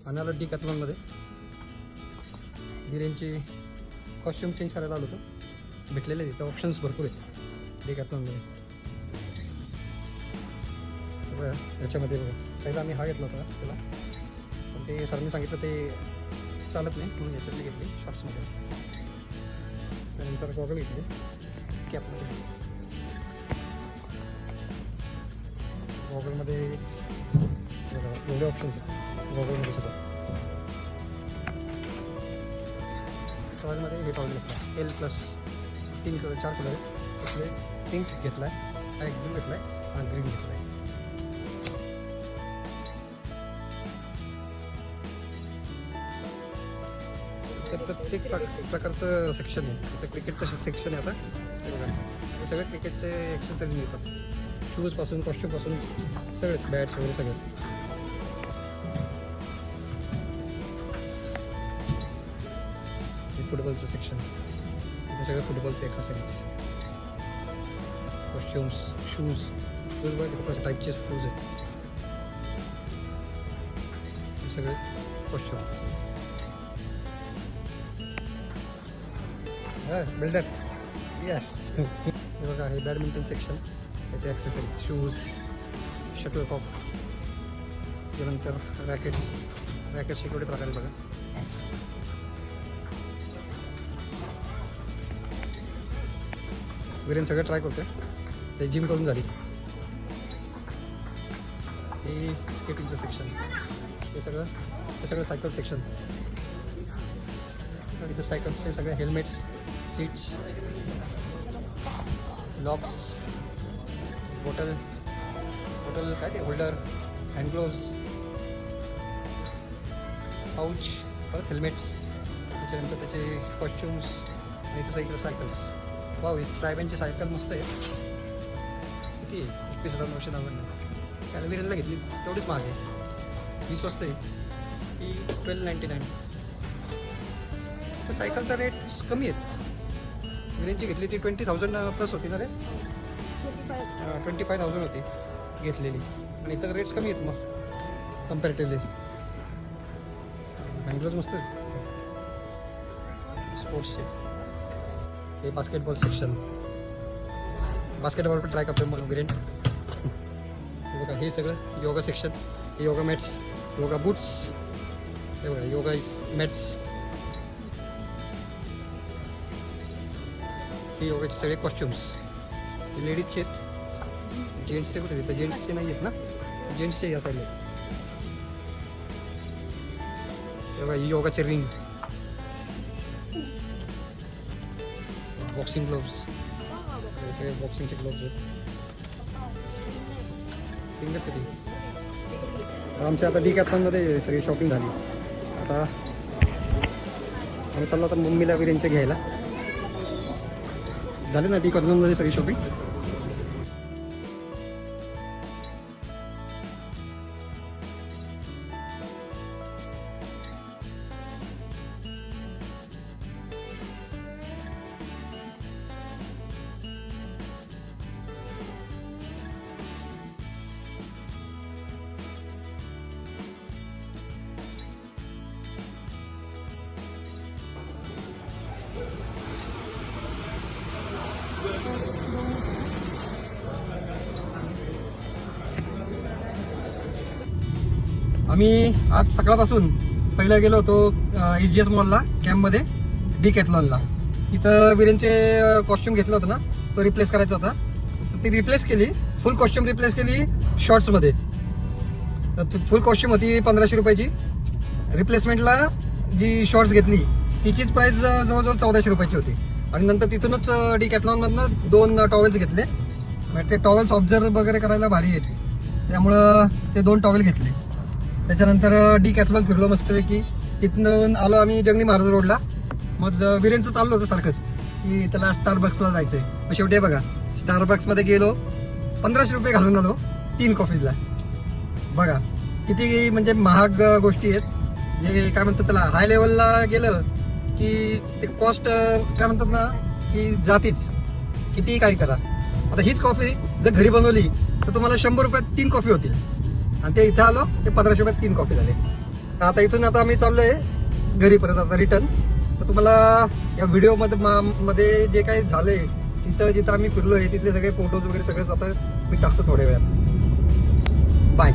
आम्ही आलो डिकॅथलॉनमध्ये. बिर्याणीची costume change करायला आलो होतो. भेटलेले तिथं ऑप्शन्स भरपूर आहेत डिकॅथलॉनमध्ये. बघा याच्यामध्ये बघा, पहिला आम्ही हा घेतला होता त्याला, पण ते सरांनी सांगितलं ते चालत नाही म्हणून याच्यातली घेतली शॉर्ट्समध्ये. त्यानंतर गॉगल घेतली कॅपमध्ये. गॉगलमध्ये बघा एवढे ऑप्शन्स आहेत गॉगलमध्ये सुद्धा. टॉयलमध्ये हे टॉयल घेतला L+ 3 कलर 4 कलर आहेत. त्यातले पिंक घेतला आहे, हा एक ब्लू घेतला आहे आणि ग्रीन घेतला आहे. तर प्रत्येक प्रकारचं सेक्शन आहे. आता क्रिकेटचं सेक्शन आहे. आता हे बघा हे सगळे क्रिकेटचे एक्सरसाइज मिळतात. शूजपासून कॉस्ट्यूमपासून सगळेच, बॅट्स वगैरे सगळं. हे फुटबॉलचं सेक्शन, हे सगळं फुटबॉलचे एक्सरसाइज, कॉस्ट्युम्स, शूज. शूज बघा किती टाईपचे शूज आहेत. हे सगळे कॉस्ट्युम. Builder yes. हे बघा हे बॅडमिंटन सेक्शन, त्याचे ॲक्सेसरीज, शूज, शटलकॉक. त्यानंतर रॅकेट्स एवढे प्रकारे बघा. वीरेन सगळं ट्राय करतोय. ते जिम करून झाली. हे स्केटिंगचं सेक्शन, हे सगळं सायकल सेक्शन. इथं सायकल्सचे सगळे हेल्मेट्स, सीट्स, लॉक्स, बॉटल काय ते होल्डर, हँड ग्लोव्स, पाऊच, परत हेल्मेट्स, त्याच्यानंतर त्याचे कॉस्ट्युम्स आणि तसं इकडे सायकल्स. वाव, ट्रायबॅनची सायकल मस्त आहे. किती 21,990. त्याला विरेनला घेतली तेवढीच महाग आहे, 20 स्वस्त आहे. ती 1299. तर सायकलचा रेट कमी आहेत. विरेनची घेतली ती 20,000+ होती ना रे. 25,000 होती घेतलेली. आणि इथं रेट्स कमी आहेत मग कम्पॅरेटिव्हली. बँगलोर मस्त स्पोर्ट्सचे. हे बास्केटबॉल सेक्शन, बास्केटबॉल पण ट्राय करतोय मग विरेन. बघा हे सगळं योगा सेक्शन, हे योगा मॅट्स, योगा बूट्स. हे बघा योगा मॅट्स. हे योगाचे सगळे कॉस्ट्युम्स. हे लेडीजचे आहेत. जेंट्सचे कुठे तिथं जेंट्सचे नाही आहेत ना, जेंट्सचे या साईडला. हे बघा ही योगाचे रिंग, बॉक्सिंग ग्लोव्स. हे सगळे बॉक्सिंगचे ग्लोव्स आहेत. फिंगरसाठी. आमच्या आता डिकॅथलॉनमध्ये सगळी शॉपिंग झाली. आता आम्ही चाललो आता मम्मीला विरेनचे घ्यायला. झाले ना डिकॅथलॉनमध्ये सगळी शॉपिंग. आम्ही आज सकाळपासून पहिला गेलो होतो SGS मॉलला, कॅम्पमध्ये डिकॅथलॉनला. तिथं विरेनचे कॉस्ट्यूम घेतलं होतं ना, तो रिप्लेस करायचा होता. ती रिप्लेस केली, फुल कॉस्ट्यूम रिप्लेस केली शॉर्ट्समध्ये. तर फुल कॉस्ट्यूम होती 1500 रुपयाची. रिप्लेसमेंटला जी शॉर्ट्स घेतली तिचीच प्राईस जवळजवळ 1400 रुपयाची होती. आणि नंतर तिथूनच डिकॅथलॉनमधनं 2 टॉवेल्स घेतले. म्हणजे ते टॉवेल्स ऑब्झर्व वगैरे करायला भारी आहेत, त्यामुळं ते 2 टॉवेल घेतले. त्याच्यानंतर डिकॅथलॉन फिरलो मस्तपैकी. तिथून आलो आम्ही जंगली महाराज रोडला. मग विरेनचं चाललं होतं सारखंच की त्याला स्टारबक्सला जायचं आहे. मग शेवटी बघा स्टारबक्समध्ये गेलो, 1500 रुपये घालून आलो 3 कॉफीजला. बघा किती म्हणजे महाग गोष्टी आहेत. जे काय म्हणतात त्याला, हाय लेवलला गेलं की ते कॉस्ट काय म्हणतात ना की जातीच. कितीही काही करा. आता हीच कॉफी जर घरी बनवली तर तुम्हाला 100 रुपयात 3 कॉफी होतील. आणि ते इथं आलो ते 1500 रुपयात 3 कॉफी झाले. आता इथून आता आम्ही चाललोय घरी परत आता रिटर्न. तर तुम्हाला या व्हिडिओमध्ये मध्ये जे काही झालंय जिथं आम्ही फिरलोय तिथले सगळे फोटोज वगैरे सगळेच आता मी टाकतो थोड्या वेळात. बाय.